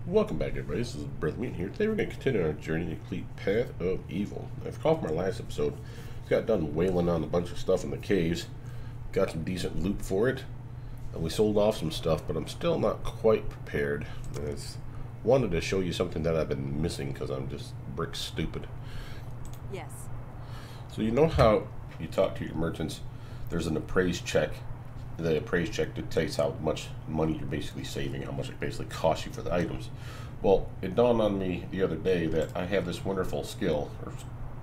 Welcome back, everybody. This is Brothermutant here. Today we're going to continue our journey to complete Path of Evil. If you recall from our last episode, we got done wailing on a bunch of stuff in the caves, got some decent loot for it, and we sold off some stuff, but I'm still not quite prepared. I wanted to show you something that I've been missing because I'm just brick stupid. Yes. So you know how you talk to your merchants, there's an appraise check. The appraise check dictates how much money you're basically saving, how much it basically costs you for the items. Well, it dawned on me the other day that I have this wonderful skill, or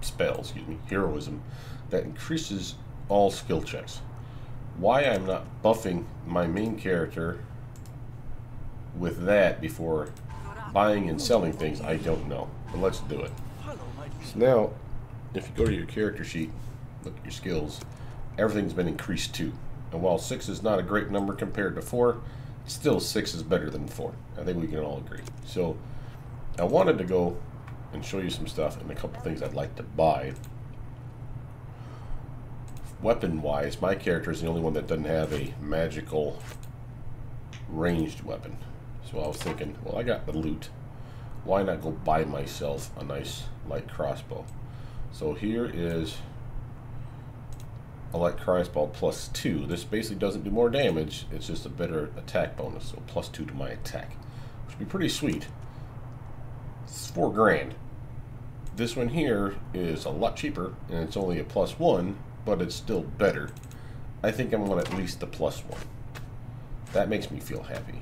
spell, excuse me, heroism, that increases all skill checks. Why I'm not buffing my main character with that before buying and selling things, I don't know. But let's do it. So now, if you go to your character sheet, look at your skills, everything's been increased too. And while 6 is not a great number compared to 4, still 6 is better than 4. I think we can all agree. So I wanted to go and show you some stuff and a couple things I'd like to buy. Weapon-wise, my character is the only one that doesn't have a magical ranged weapon. So I was thinking, well, I got the loot. Why not go buy myself a nice light crossbow? So here is a light crossbow plus 2. This basically doesn't do more damage, it's just a better attack bonus, so plus 2 to my attack, which would be pretty sweet. It's 4 grand. This one here is a lot cheaper, and it's only a plus 1, but it's still better. I think I'm going to at least the plus 1. That makes me feel happy.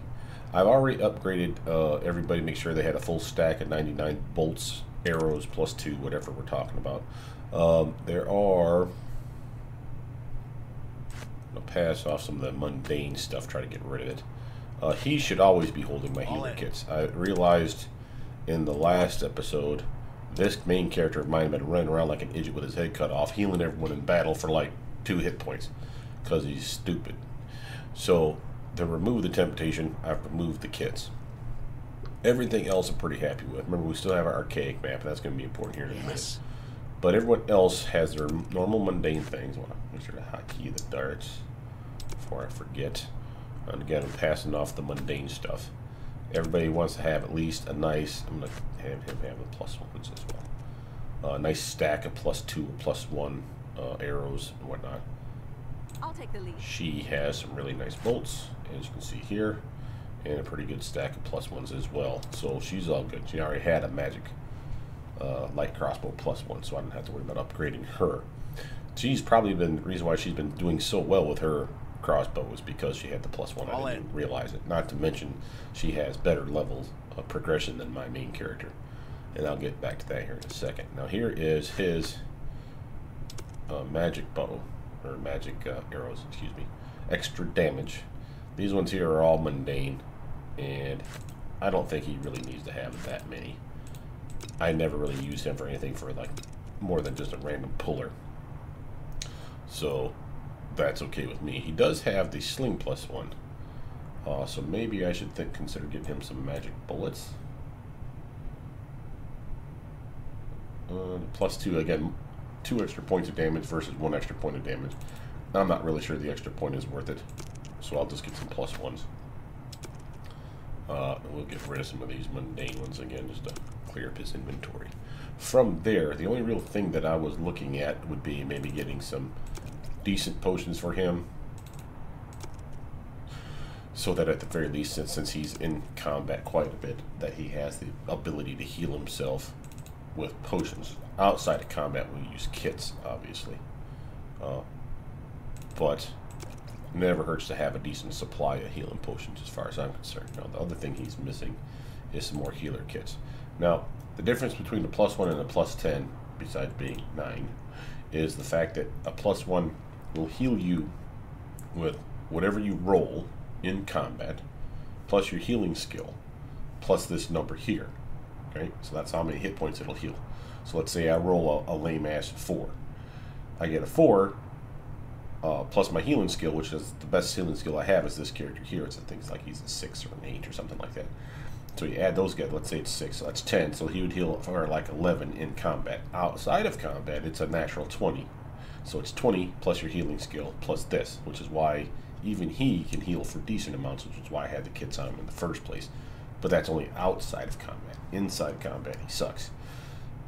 I've already upgraded everybody, make sure they had a full stack of 99 bolts, arrows, plus 2, whatever we're talking about. There are... pass off some of the mundane stuff, try to get rid of it. He should always be holding my healer kits. I realized in the last episode, this main character of mine had been running around like an idiot with his head cut off, healing everyone in battle for like 2 hit points, because he's stupid. So, to remove the temptation, I've removed the kits. Everything else I'm pretty happy with. Remember, we still have our archaic map, and that's going to be important here in a minute. But everyone else has their normal mundane things. I want to make sure to hotkey the darts before I forget. And again, I'm passing off the mundane stuff. Everybody wants to have at least a nice, I'm going to have him have the plus 1s as well. A nice stack of plus 2 or plus 1 arrows and whatnot. I'll take the lead. She has some really nice bolts, as you can see here, and a pretty good stack of plus 1s as well. So she's all good. She already had a magic light crossbow plus 1, so I didn't have to worry about upgrading her. She's probably been the reason why she's been doing so well with her crossbow is because she had the plus 1. I didn't even realize it. Not to mention she has better levels of progression than my main character, and I'll get back to that here in a second. Now here is his magic bow, or magic arrows, excuse me. Extra damage. These ones here are all mundane, and I don't think he really needs to have that many. I never really use him for anything for like more than just a random puller. So that's okay with me. He does have the sling plus 1. So maybe I should consider getting him some magic bullets. Plus 2, again, 2 extra points of damage versus 1 extra point of damage. I'm not really sure the extra point is worth it. So I'll just get some plus 1s. We'll get rid of some of these mundane ones again just to clear up his inventory. From there, the only real thing that I was looking at would be maybe getting some decent potions for him, so that at the very least, since he's in combat quite a bit, that he has the ability to heal himself with potions. Outside of combat, we use kits, obviously. But never hurts to have a decent supply of healing potions as far as I'm concerned. Now, the other thing he's missing is some more healer kits. Now, the difference between a plus 1 and a plus 10, besides being 9, is the fact that a plus 1 will heal you with whatever you roll in combat, plus your healing skill, plus this number here. Okay, so that's how many hit points it'll heal. So let's say I roll a lame-ass 4. I get a 4, plus my healing skill, which is the best healing skill I have is this character here. It's things like he's a 6 or an 8 or something like that. So you add those together, let's say it's 6, so that's 10, so he would heal for like 11 in combat. Outside of combat, it's a natural 20. So it's 20 plus your healing skill plus this, which is why even he can heal for decent amounts, which is why I had the kits on him in the first place. But that's only outside of combat. Inside combat, he sucks.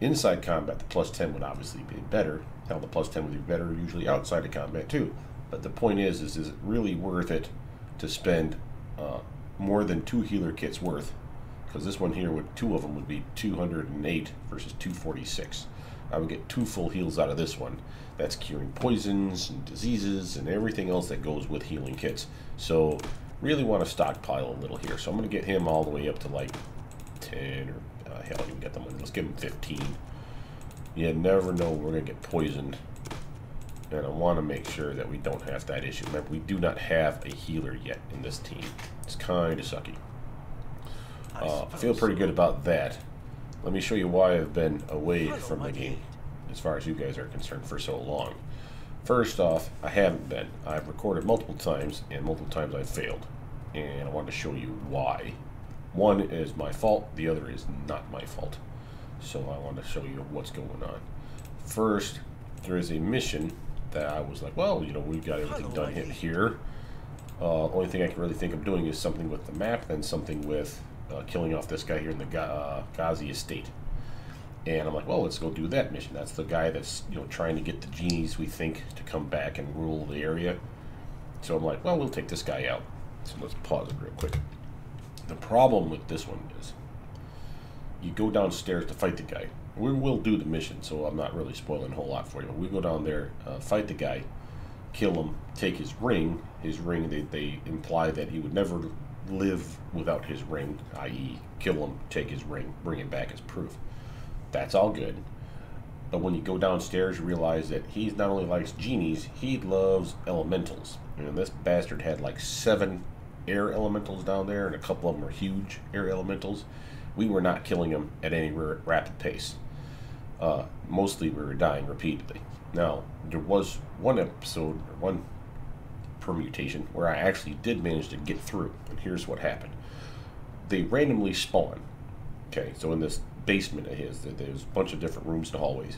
Inside combat, the plus 10 would obviously be better. Hell, the plus 10 would be better usually outside of combat too. But the point is it really worth it to spend more than 2 healer kits worth? Because this one here, with 2 of them, would be 208 versus 246. I would get 2 full heals out of this one. That's curing poisons and diseases and everything else that goes with healing kits. So really want to stockpile a little here. So I'm going to get him all the way up to like 10 or hell, you can get them. Let's give him 15. You never know we're going to get poisoned. And I want to make sure that we don't have that issue. Remember, we do not have a healer yet in this team. It's kind of sucky. I feel pretty good about that. Let me show you why I've been away from the game, as far as you guys are concerned, for so long. First off, I haven't been. I've recorded multiple times, and multiple times I've failed. And I wanted to show you why. One is my fault, the other is not my fault. So I want to show you what's going on. First, there is a mission that I was like, well, you know, we've got everything done here. Only thing I can really think of doing is something with the map, then something with killing off this guy here in the Ghazi estate. And I'm like, well, let's go do that mission. That's the guy that's, you know, trying to get the genies, we think, to come back and rule the area. So I'm like, well, we'll take this guy out. So let's pause it real quick. The problem with this one is you go downstairs to fight the guy. We will do the mission, so I'm not really spoiling a whole lot for you. But we go down there, fight the guy, kill him, take his ring. His ring, they imply that he would never live without his ring, i.e. kill him, take his ring, bring it back as proof. That's all good. But when you go downstairs, you realize that he not only likes genies, he loves elementals. And this bastard had like 7 air elementals down there, and a couple of them are huge air elementals. We were not killing them at any rapid pace. Mostly we were dying repeatedly. Now, there was one episode, or one permutation, where I actually did manage to get through. And here's what happened. They randomly spawn. Okay, so in this basement of his, there's a bunch of different rooms and hallways.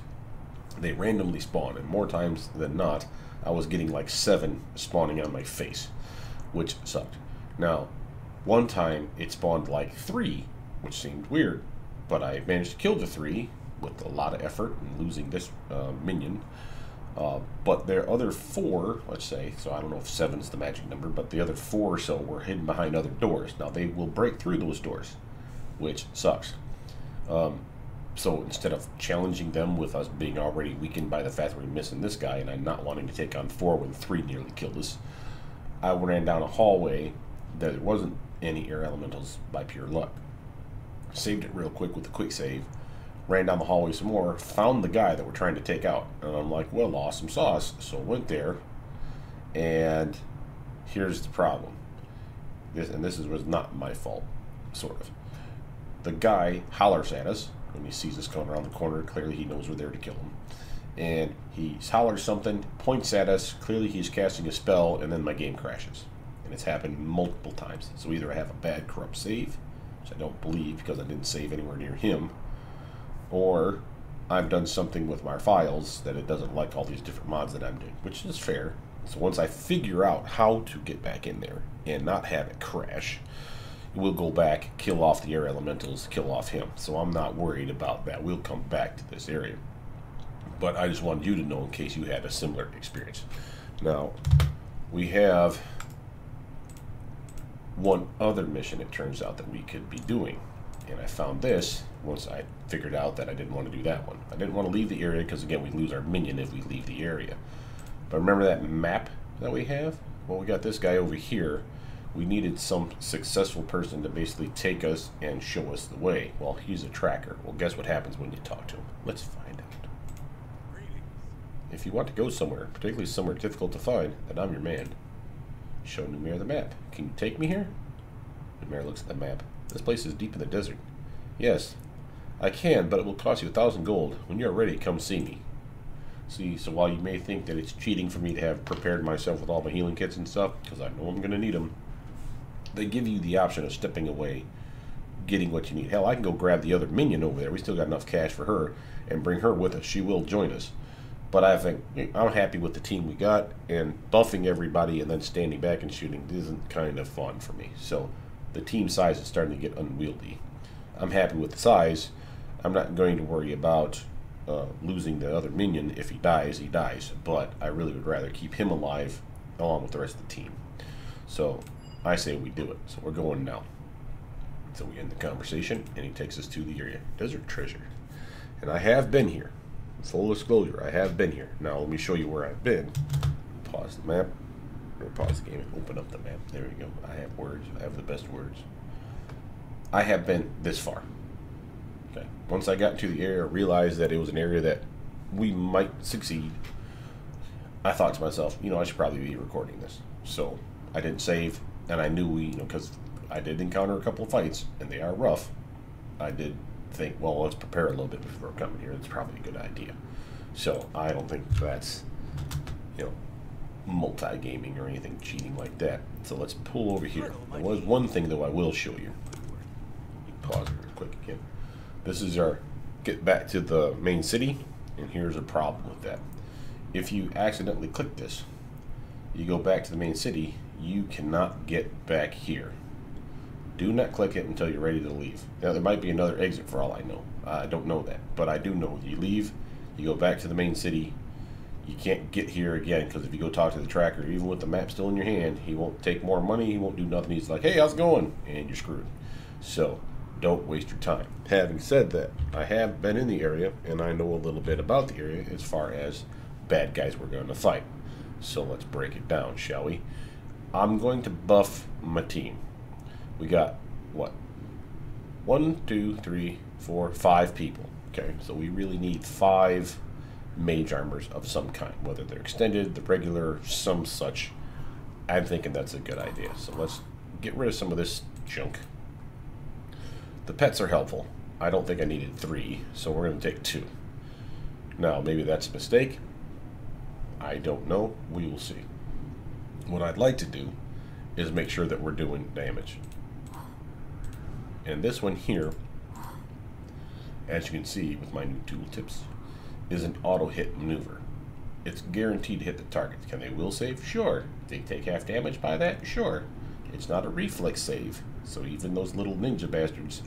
They randomly spawn, and more times than not, I was getting like 7 spawning on my face, which sucked. Now, one time it spawned like 3, which seemed weird, but I managed to kill the 3 with a lot of effort and losing this minion. But their other 4, let's say, so I don't know if 7's the magic number, but the other 4 or so were hidden behind other doors. Now they will break through those doors, which sucks. So instead of challenging them with us being already weakened by the fact that we're missing this guy and I'm not wanting to take on 4 when 3 nearly killed us, I ran down a hallway that there wasn't any air elementals by pure luck. Saved it real quick with a quick save, ran down the hallway some more, found the guy that we're trying to take out, and I'm like, well, awesome sauce. So went there, and here's the problem. This was not my fault, sort of. The guy hollers at us when he sees us coming around the corner. Clearly he knows we're there to kill him. And he hollers something, points at us. Clearly he's casting a spell, and then my game crashes. And it's happened multiple times. So either I have a bad corrupt save, which I don't believe because I didn't save anywhere near him, or I've done something with my files that it doesn't like all these different mods that I'm doing, which is fair. So once I figure out how to get back in there and not have it crash, we'll go back, kill off the air elementals, kill off him. So I'm not worried about that. We'll come back to this area. But I just wanted you to know in case you had a similar experience. Now, we have one other mission, it turns out, that we could be doing. And I found this once I figured out that I didn't want to do that one. I didn't want to leave the area because, again, we lose our minion if we leave the area. But remember that map that we have? Well, we got this guy over here. We needed some successful person to basically take us and show us the way. Well, he's a tracker. Well, guess what happens when you talk to him? Let's find out. If you want to go somewhere, particularly somewhere difficult to find, then I'm your man. Show Numair the map. Can you take me here? Numair looks at the map. This place is deep in the desert. Yes, I can, but it will cost you 1,000 gold. When you're ready, come see me. See, so while you may think that it's cheating for me to have prepared myself with all my healing kits and stuff, because I know I'm going to need them, they give you the option of stepping away, getting what you need. Hell, I can go grab the other minion over there. We still got enough cash for her, and bring her with us. She will join us. But I think I'm happy with the team we got, and buffing everybody and then standing back and shooting isn't kind of fun for me. So the team size is starting to get unwieldy. I'm happy with the size. I'm not going to worry about losing the other minion. If he dies, but I really would rather keep him alive along with the rest of the team. So I say we do it. So we're going now. So we end the conversation, and he takes us to the area. Desert treasure. And I have been here. Full disclosure, I have been here. Now let me show you where I've been. Pause the map. Or pause the game and open up the map. There we go. I have words. I have the best words. I have been this far. Okay. Once I got into the area, I realized that it was an area that we might succeed. I thought to myself, I should probably be recording this. So I didn't save, and I knew because I did encounter a couple of fights, and they are rough. I did think, well, let's prepare a little bit before coming here. That's probably a good idea. So I don't think that's, multi-gaming or anything cheating like that. So let's pull over here. There was one thing, though, I will show you. Pause it real quick again. This is our get back to the main city, and here's a problem with that. If you accidentally click this, you go back to the main city, you cannot get back here. Do not click it until you're ready to leave. Now, there might be another exit for all I know. I don't know that, but I do know you leave, you go back to the main city, you can't get here again, because if you go talk to the tracker, even with the map still in your hand, he won't take more money, he won't do nothing. He's like, hey, how's it going? And you're screwed. So don't waste your time. Having said that, I have been in the area, and I know a little bit about the area as far as bad guys we're going to fight. So let's break it down, shall we? I'm going to buff my team. We got, what? 1, 2, 3, 4, 5 people. Okay, so we really need 5 mage armors of some kind, whether they're extended, the regular, some such. I'm thinking that's a good idea. So let's get rid of some of this junk. The pets are helpful. I don't think I needed 3, so we're going to take 2. Now, maybe that's a mistake. I don't know. We will see. What I'd like to do is make sure that we're doing damage. And this one here, as you can see with my new tooltips, is an auto-hit maneuver. It's guaranteed to hit the target. Can they will save? Sure. They take half damage by that? Sure. It's not a reflex save, so even those little ninja bastards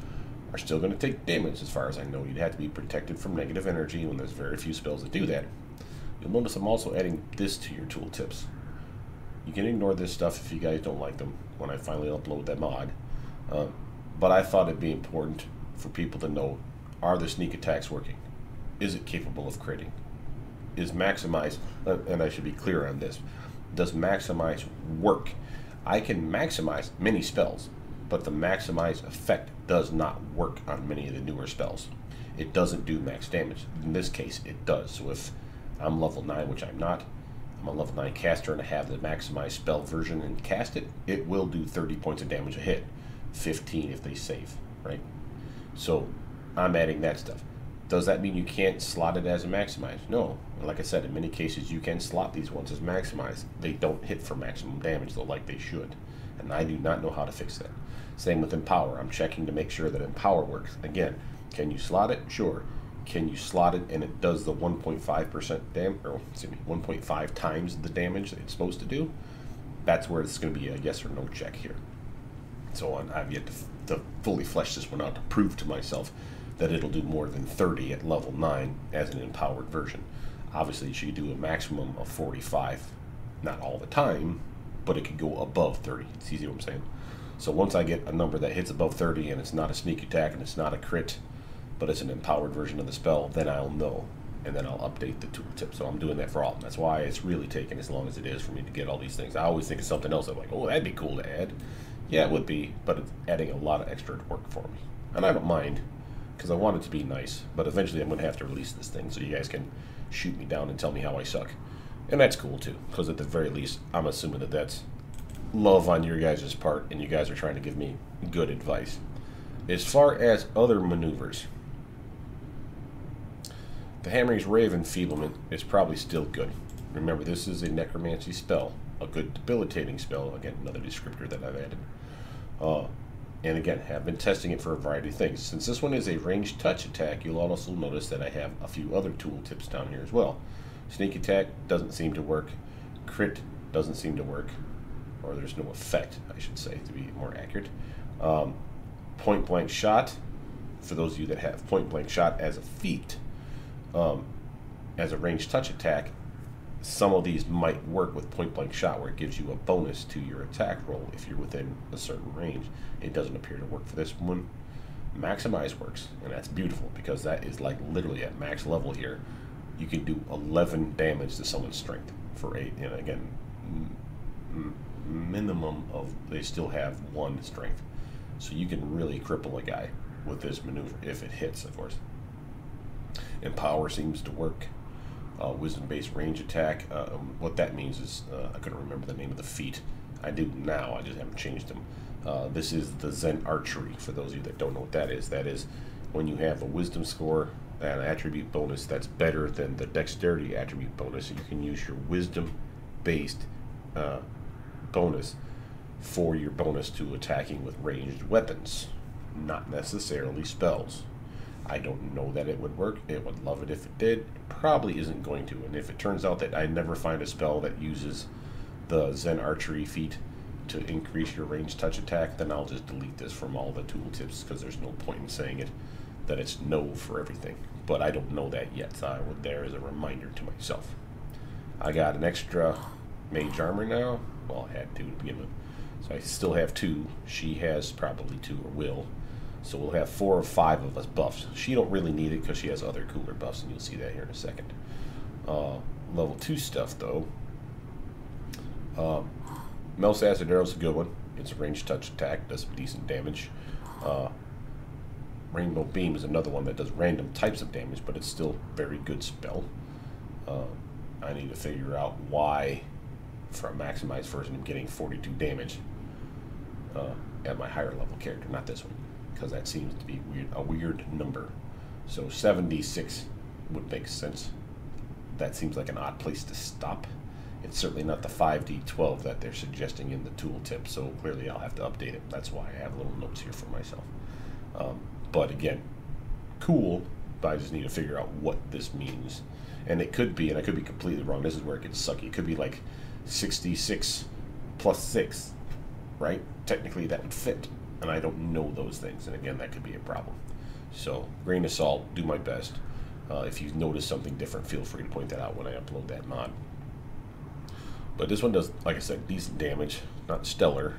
are still going to take damage. As far as I know, you'd have to be protected from negative energy when there's very few spells that do that. You'll notice I'm also adding this to your tooltips. You can ignore this stuff if you guys don't like them when I finally upload that mod. But I thought it'd be important for people to know, are the sneak attacks working? Is it capable of critting? Is maximize, and I should be clear on this, does maximize work? I can maximize many spells, but the maximize effect does not work on many of the newer spells. It doesn't do max damage. In this case, it does. So if I'm level 9, which I'm not, I'm a level 9 caster and I have the maximize spell version and cast it, it will do 30 points of damage a hit. 15 if they save, right? So I'm adding that stuff. Does that mean you can't slot it as a maximize? No. Like I said, in many cases you can slot these ones as maximize. They don't hit for maximum damage though, like they should. And I do not know how to fix that. Same with Empower. I'm checking to make sure that Empower works. Again, can you slot it? Sure. Can you slot it and it does the 1.5% damage, or excuse me, 1.5 times the damage that it's supposed to do? That's where it's going to be a yes or no check here. So I've yet to fully flesh this one out to prove to myself that it'll do more than 30 at level 9 as an empowered version. Obviously, you should do a maximum of 45, not all the time, but it could go above 30. You see what I'm saying? So once I get a number that hits above 30 and it's not a sneak attack and it's not a crit, but it's an empowered version of the spell, then I'll know, and then I'll update the tooltip. So I'm doing that for all of them. That's why it's really taking as long as it is for me to get all these things. I always think of something else. I'm like, oh, that'd be cool to add. Yeah, it would be, but it's adding a lot of extra work for me. And I don't mind, because I want it to be nice, but eventually I'm going to have to release this thing so you guys can shoot me down and tell me how I suck. And that's cool, too, because at the very least, I'm assuming that that's love on your guys' part, and you guys are trying to give me good advice. As far as other maneuvers, the Hammer's Rave Enfeeblement is probably still good. Remember, this is a necromancy spell, a good debilitating spell. Again, another descriptor that I've added. And again, have been testing it for a variety of things. Since this one is a ranged touch attack, you'll also notice that I have a few other tooltips down here as well. Sneak attack doesn't seem to work. Crit doesn't seem to work. Or there's no effect, I should say, to be more accurate. Point blank shot, for those of you that have point blank shot as a feat, as a ranged touch attack, some of these might work with point blank shot where it gives you a bonus to your attack roll if you're within a certain range. It doesn't appear to work for this one. Maximize works, and that's beautiful because that is like literally at max level here. You can do 11 damage to someone's strength for 8, and again, minimum of, they still have 1 strength. So you can really cripple a guy with this maneuver if it hits, of course. And power seems to work. Wisdom-based range attack. What that means is, I couldn't remember the name of the feat. I do now, I just haven't changed them. This is the Zen Archery, for those of you that don't know what that is. That is when you have a wisdom score and an attribute bonus that's better than the dexterity attribute bonus, and you can use your wisdom-based bonus for your bonus to attacking with ranged weapons, not necessarily spells. I don't know that it would work. It would love it if it did. It probably isn't going to. And if it turns out that I never find a spell that uses the Zen Archery feat to increase your ranged touch attack, then I'll just delete this from all the tooltips because there's no point in saying it, that it's no for everything. But I don't know that yet, so I would there as a reminder to myself. I got an extra mage armor now. Well, I had 2 to begin with. So I still have 2. She has probably 2 or will. So we'll have 4 or 5 of us buffs. She don't really need it because she has other cooler buffs, and you'll see that here in a second. Level 2 stuff, though. Mel's Acid Arrow is a good one. It's a ranged touch attack, does some decent damage. Rainbow Beam is another one that does random types of damage, but it's still a very good spell. I need to figure out why, for a maximized version, I'm getting 42 damage at my higher level character, not this one, because that seems to be a weird number. So 76 would make sense. That seems like an odd place to stop. It's certainly not the 5d12 that they're suggesting in the tooltip, so clearly I'll have to update it. That's why I have little notes here for myself. But again, cool, but I just need to figure out what this means. And it could be, and I could be completely wrong, this is where it gets sucky, it could be like 66 plus 6, right? Technically that would fit, and I don't know those things, and again, that could be a problem. So, grain of salt, do my best. If you notice something different, feel free to point that out when I upload that mod. But this one does, like I said, decent damage, not stellar.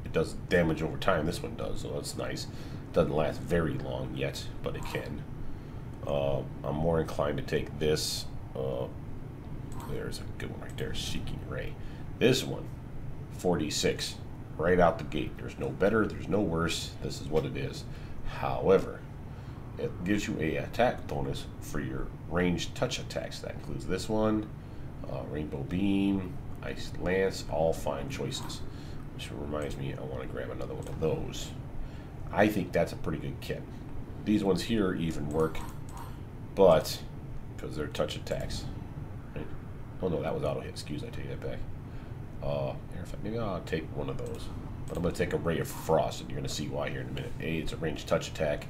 It does damage over time, this one does, so that's nice. Doesn't last very long yet, but it can. I'm more inclined to take this. There's a good one right there, Seeking Ray. This one, 46, right out the gate. There's no better, there's no worse. This is what it is. However, it gives you a attack bonus for your ranged touch attacks. That includes this one, Rainbow Beam, Ice Lance, all fine choices. Which reminds me, I want to grab another one of those. I think that's a pretty good kit. These ones here even work, but because they're touch attacks. Right? Oh no, that was auto hit. Excuse, I take that back. Maybe I'll take one of those. But I'm going to take a Ray of Frost, and you're going to see why here in a minute. A, it's a ranged touch attack,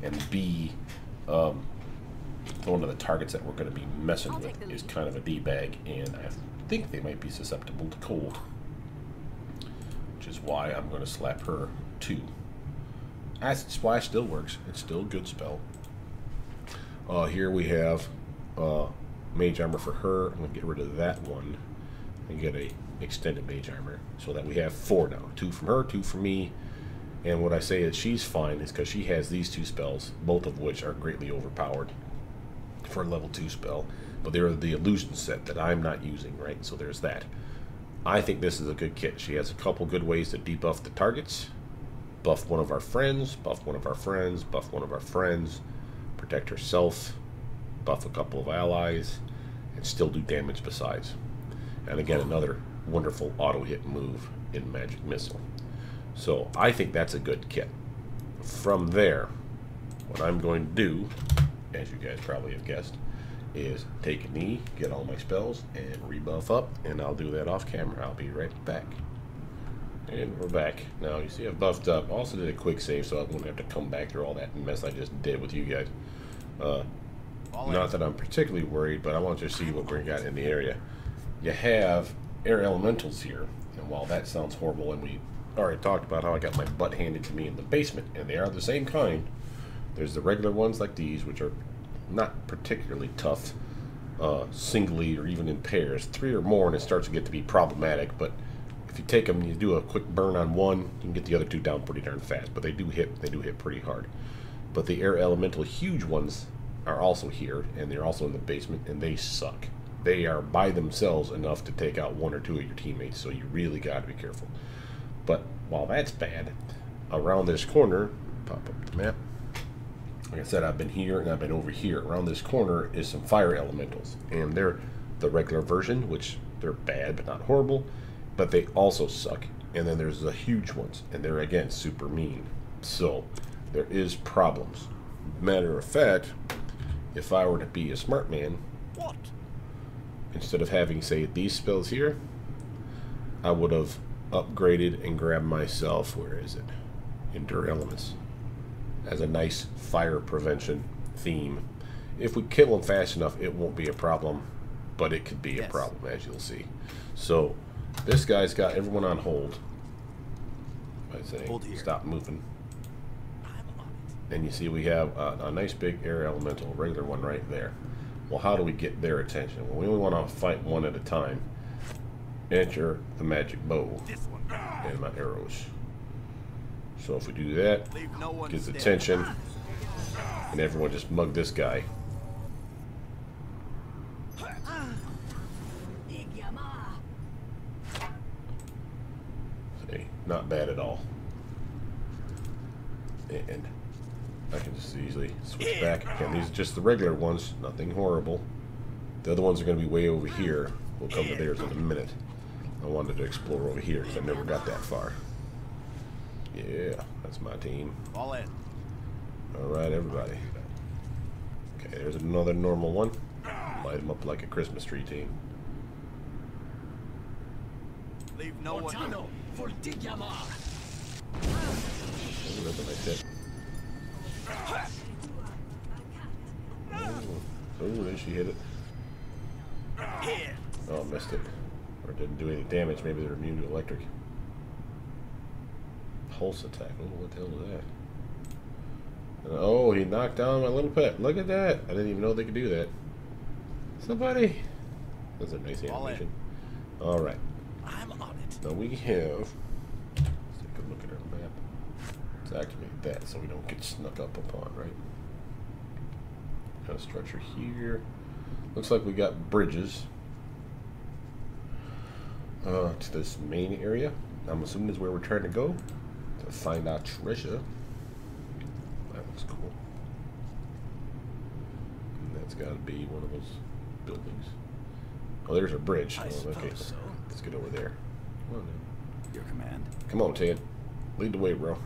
and B, one of the targets that we're going to be messing with is kind of a D-bag, and I think they might be susceptible to cold. Which is why I'm going to slap her too. Acid Splash still works. It's still a good spell. Here we have Mage Armor for her. I'm going to get rid of that one and get a extended Mage Armor so that we have 4 now. 2 from her, 2 from me. And what I say is she's fine is because she has these 2 spells, both of which are greatly overpowered for a level 2 spell. But they're the illusion set that I'm not using, right? So there's that. I think this is a good kit. She has a couple good ways to debuff the targets. Buff one of our friends, buff one of our friends, buff one of our friends, protect herself, buff a couple of allies, and still do damage besides. And again, another wonderful auto-hit move in Magic Missile. So I think that's a good kit. From there, what I'm going to do, as you guys probably have guessed, is take a knee, get all my spells, and rebuff up, and I'll do that off camera. I'll be right back. And we're back. Now, you see I've buffed up. Also did a quick save, so I won't have to come back through all that mess I just did with you guys. Not that I'm particularly worried, but I want you to see what we got in the area. You have air elementals here, and while that sounds horrible, and we already talked about how I got my butt handed to me in the basement, and they are the same kind. There's the regular ones like these, which are not particularly tough, singly or even in pairs. 3 or more, and it starts to get to be problematic. But if you take them, you do a quick burn on one, you can get the other 2 down pretty darn fast. But they do hit. They do hit pretty hard. But the air elemental huge ones are also here, and they're also in the basement, and they suck. They are by themselves enough to take out 1 or 2 of your teammates, so you really got to be careful. But while that's bad, around this corner, pop up the map. Like I said, I've been here and I've been over here. Around this corner is some fire elementals, and they're the regular version, which they're bad but not horrible, but they also suck. And then there's the huge ones, and they're again super mean. So there is problems. Matter of fact, if I were to be a smart man, What? instead of having, say, these spells here, I would have upgraded and grabbed myself, where is it? Endure Elements. As a nice fire prevention theme. If we kill them fast enough, it won't be a problem, but it could be a problem, as you'll see. So, this guy's got everyone on hold. I say, stop moving. And you see we have a nice big air elemental, regular one right there. Well, how do we get their attention? Well, we only want to fight one at a time. Enter the magic bow and my arrows. So if we do that, gets attention, and everyone just mug this guy. See, not bad at all. And I can just easily switch back. Again, these are just the regular ones, nothing horrible. The other ones are going to be way over here. We'll come to theirs in a minute. I wanted to explore over here because I never got that far. Yeah, that's my team. All in. Alright, everybody. Okay, there's another normal one. Light them up like a Christmas tree team. Leave no one. Oh, that's a nice hit. Oh, then she hit it. Oh, missed it. Or didn't do any damage. Maybe they're immune to electric. Pulse attack. Oh, what the hell is that? Oh, he knocked down my little pet. Look at that. I didn't even know they could do that. Somebody. That's a nice animation. Alright. I'm on it. Now we have... Let's take a look at our map. Let's activate that so we don't get snuck up upon, right? Got a structure here. Looks like we got bridges to this main area. I'm assuming is where we're trying to go to find our treasure. That looks cool. And that's got to be one of those buildings. Oh, there's a bridge. Oh, okay, so. Let's get over there. Come on, man. Your command. Come on, Ted. Lead the way, bro.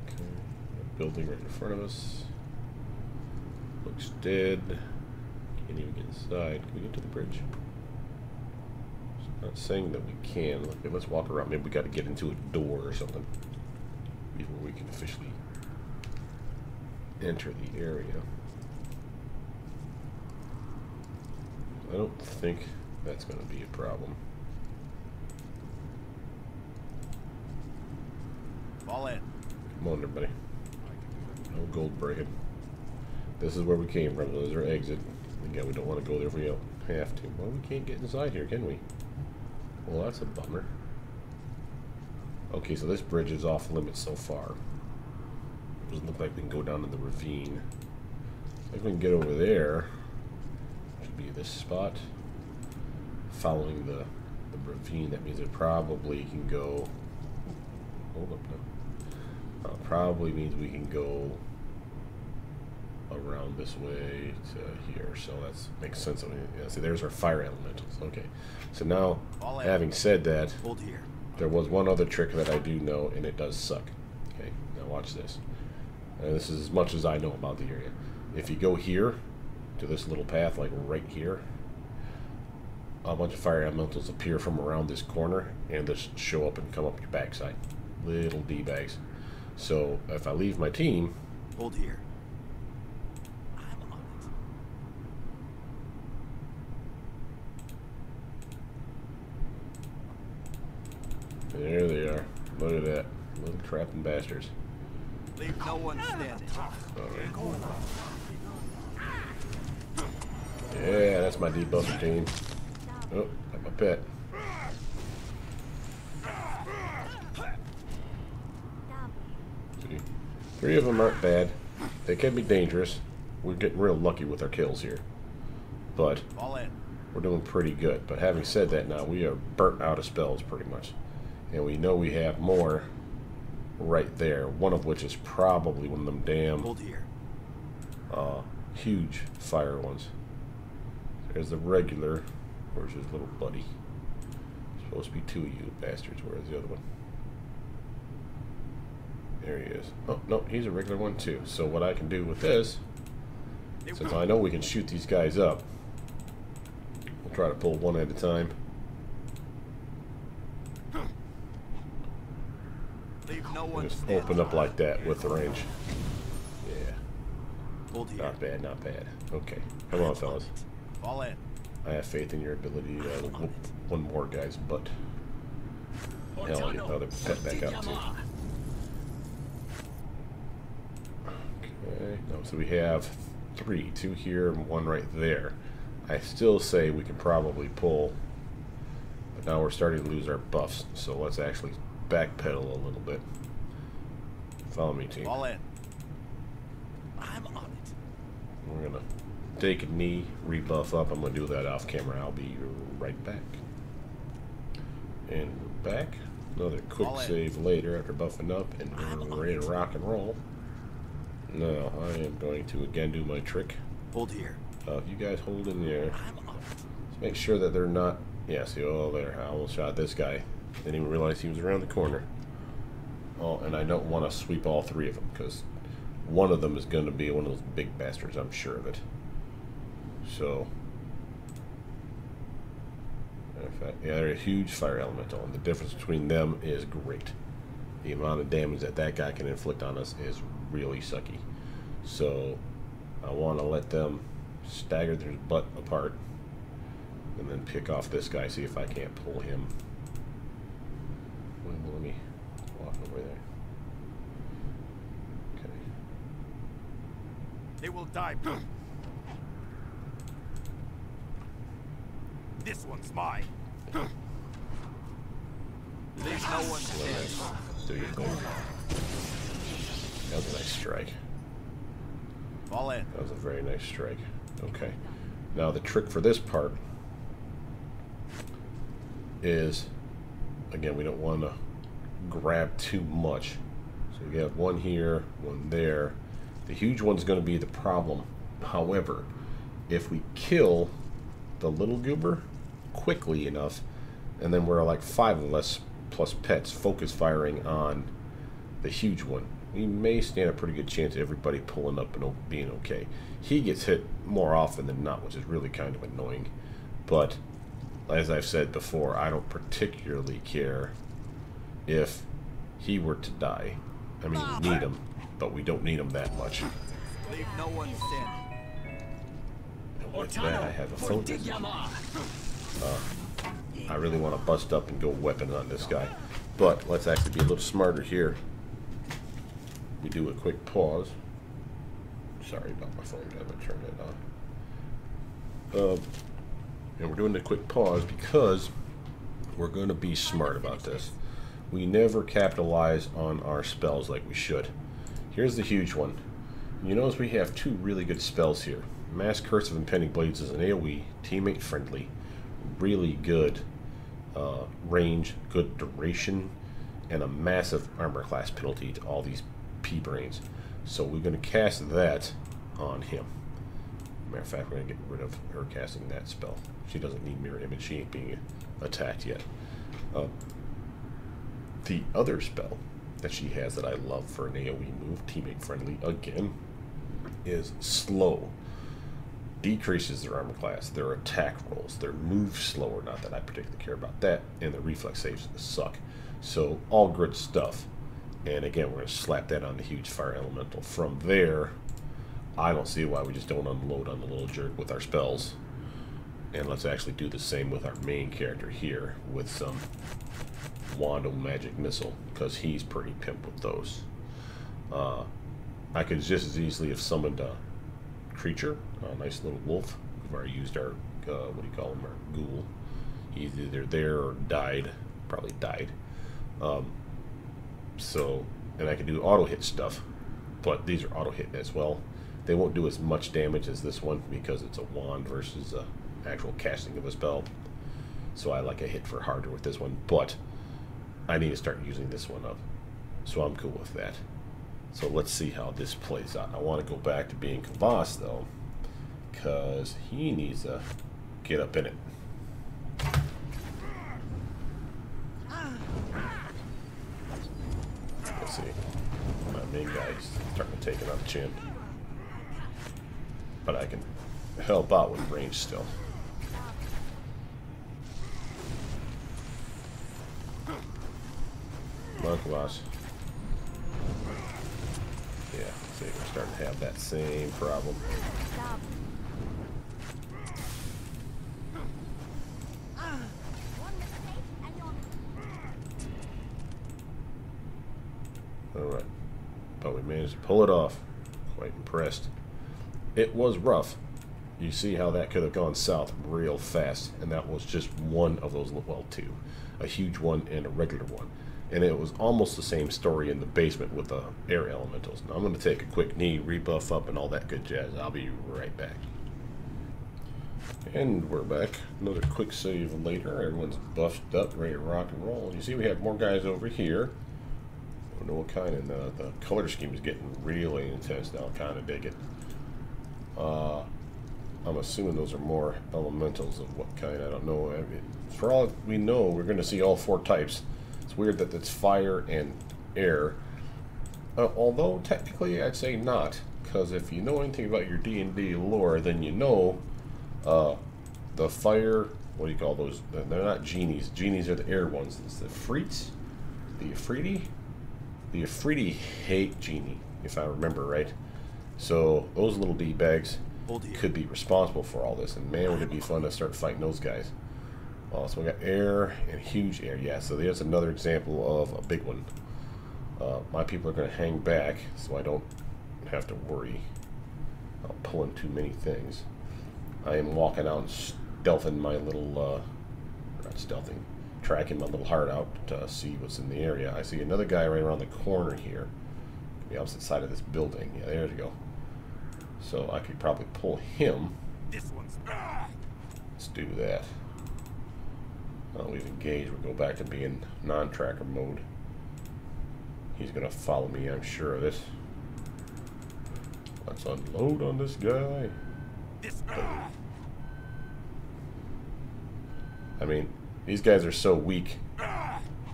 Okay, building right in front of us. Looks dead. Can't even get inside. Can we get to the bridge? It's not saying that we can. Okay, let's walk around. Maybe we got to get into a door or something before we can officially enter the area. I don't think that's going to be a problem. Fall in. Come on, everybody. No gold breaking. This is where we came from. There's our exit. Again, we don't want to go there if we don't have to. Well, we can't get inside here, can we? Well, that's a bummer. Okay, so this bridge is off limits so far. It doesn't look like we can go down in the ravine. If we can get over there, should be this spot. Following the ravine, that means it probably can go... Hold up now. Probably means we can go around this way to here, so that makes sense. I mean, yeah, see, there's our fire elementals. Okay, so now, having said that, Hold here. there was one other trick that I do know, and it does suck. Okay, now watch this. And this is as much as I know about the area. If you go here, to this little path, like right here, a bunch of fire elementals appear from around this corner, and just show up and come up your backside. Little D-bags. So, if I leave my team... Hold here. I'm on it. There they are. Look at that. Little trapping bastards. Leave no one standing. Alright. Yeah, that's my debuff team. Oh, got my pet. See, 3 of them aren't bad. They can be dangerous. We're getting real lucky with our kills here. But All in. we're doing pretty good. But having said that now, we are burnt out of spells pretty much. And we know we have more right there. One of which is probably one of them damn Hold here. huge fire ones. There's the regular. Where's his little buddy? Supposed to be 2 of you bastards. Where's the other one? There he is. Oh, no, he's a regular one too. So what I can do with this, since I know we can shoot these guys up, we'll try to pull one at a time. Leave no one Just standing. open up like that with the range. Yeah. Hold here. Not bad, not bad. Okay. Come on, fellas. All in. I have faith in your ability to whoop one more guy's butt. Hell, I'll get another pet back out too. Okay, no, so we have 3. 2 here and 1 right there. I still say we can probably pull, but now we're starting to lose our buffs, so let's actually backpedal a little bit. Follow me, team. All in. I'm on it. We're gonna take a knee, rebuff up. I'm gonna do that off camera. I'll be right back. And we're back. Another quick save later after buffing up, and we're ready to rock and roll. Now I am going to again do my trick. Hold here. If you guys hold in there, I'm on it. let's make sure that they're not. Yeah, see, oh there, I almost shot this guy. Didn't even realize he was around the corner. Oh, and I don't want to sweep all 3 of them because one of them is going to be one of those big bastards. I'm sure of it. So, in fact, yeah, they're a huge fire elemental, and the difference between them is great. The amount of damage that that guy can inflict on us is really sucky. So, I want to let them stagger their butt apart, and then pick off this guy. See if I can't pull him. Let me walk over there. Okay. They will die. This one's mine. Leave no one standing. Do your thing. That was a nice strike. All in. That was a very nice strike. Okay. Now the trick for this part is, again, we don't want to grab too much. So we have 1 here, 1 there. The huge one's going to be the problem. However, if we kill the little goober quickly enough, and then we're like 5 of us plus pets focus firing on the huge one, we may stand a pretty good chance of everybody pulling up and being okay. He gets hit more often than not, which is really kind of annoying. But as I've said before, I don't particularly care if he were to die. I mean, we need him, but we don't need him that much. Leave no one standing. And with that, I have a phone message. I really want to bust up and go weapon on this guy. But let's actually be a little smarter here. We do a quick pause. Sorry about my phone, I haven't turned it on. And we're doing a quick pause because we're going to be smart about this. We never capitalize on our spells like we should. Here's the huge one. You notice we have 2 really good spells here. Mass Curse of Impending Blades is an AoE, teammate friendly, really good range, good duration, and a massive armor class penalty to all these P-brains. So we're going to cast that on him. Matter of fact, we're going to get rid of her casting that spell. She doesn't need mirror image. She ain't being attacked yet. The other spell that she has that I love for an AoE move, teammate friendly, again, is slow. Decreases their armor class, their attack rolls, their move slower, not that I particularly care about that, and the reflex saves suck. So, all good stuff. And again, we're going to slap that on the huge fire elemental. From there, I don't see why we just don't unload on the little jerk with our spells. And let's actually do the same with our main character here with some Wando Magic Missile, because he's pretty pimp with those. I could just as easily have summoned a creature, a nice little wolf. We've already used our, what do you call him, our ghoul. He's either there or died, probably died. So, and I can do auto hit stuff, but these are auto hit as well. They won't do as much damage as this one because it's a wand versus a actual casting of a spell. So I like a hit for harder with this one, but I need to start using this one up. So I'm cool with that. So let's see how this plays out. I want to go back to being Kvass though, because he needs to get up in it. Let's see. My main guy's starting to take it on the chin. But I can help out with range still. Come on, Kvass. Yeah, see, we're starting to have that same problem. Alright. But we managed to pull it off. Quite impressed. It was rough. You see how that could have gone south real fast. And that was just one of those, well, two. A huge one and a regular one. And it was almost the same story in the basement with the air elementals. Now I'm going to take a quick knee, rebuff up, and all that good jazz. I'll be right back. And we're back. Another quick save later. Everyone's buffed up, ready to rock and roll. You see we have more guys over here. I don't know what kind, and the color scheme is getting really intense now. I kind of dig it. I'm assuming those are more elementals of what kind, I don't know. I mean, for all we know, we're going to see all four types. It's weird that it's fire and air. Although, technically, I'd say not. Because if you know anything about your D&D lore, then you know the fire, what do you call those? They're not genies. Genies are the air ones. It's the Freets? The Afridi? The Afridi hate genie, if I remember right. So, those little D-bags could be responsible for all this. And man, would it be fun to start fighting those guys. So we got air and huge air. Yeah, so there's another example of a big one. My people are going to hang back so I don't have to worry about pulling too many things. I am walking out and stealthing my little, not stealthing, tracking my little heart out to see what's in the area. I see another guy right around the corner here. The opposite side of this building. Yeah, there you go. So I could probably pull him. This one's. Let's do that. We've engaged. We'll go back to being non-tracker mode. He's going to follow me, I'm sure of this. Let's unload on this guy. I mean, these guys are so weak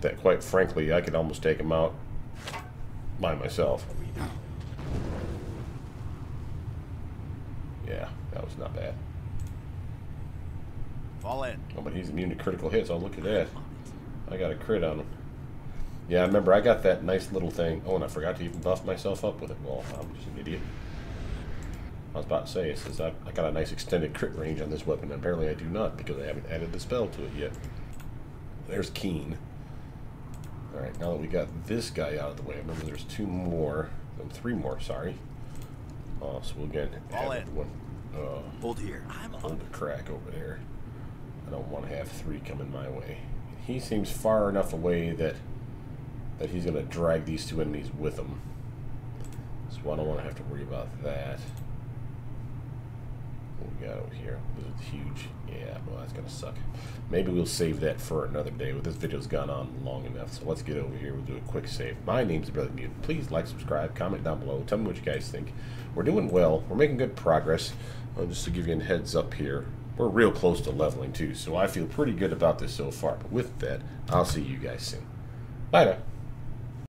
that, quite frankly, I could almost take them out by myself. Yeah, that was not bad. Fall in. Oh, but he's immune to critical hits. Oh, look at that. I got a crit on him. Yeah, I remember I got that nice little thing. Oh, and I forgot to even buff myself up with it. Well, I'm just an idiot. I was about to say, it says I got a nice extended crit range on this weapon. Apparently I do not, because I haven't added the spell to it yet. There's Keen. Alright, now that we got this guy out of the way, remember there's three more, sorry. So we'll again add one. Hold here. Hold the crack over there. I don't want to have three coming my way. He seems far enough away that he's going to drag these two enemies with him. So I don't want to have to worry about that. What we got over here? This is huge. Yeah, well, that's going to suck. Maybe we'll save that for another day. Well, this video's gone on long enough, so let's get over here. We'll do a quick save. My name's Brothermutant. Please like, subscribe, comment down below. Tell me what you guys think. We're doing well. We're making good progress. Just to give you a heads up here, we're real close to leveling too, so I feel pretty good about this so far. But with that, I'll see you guys soon. Bye now.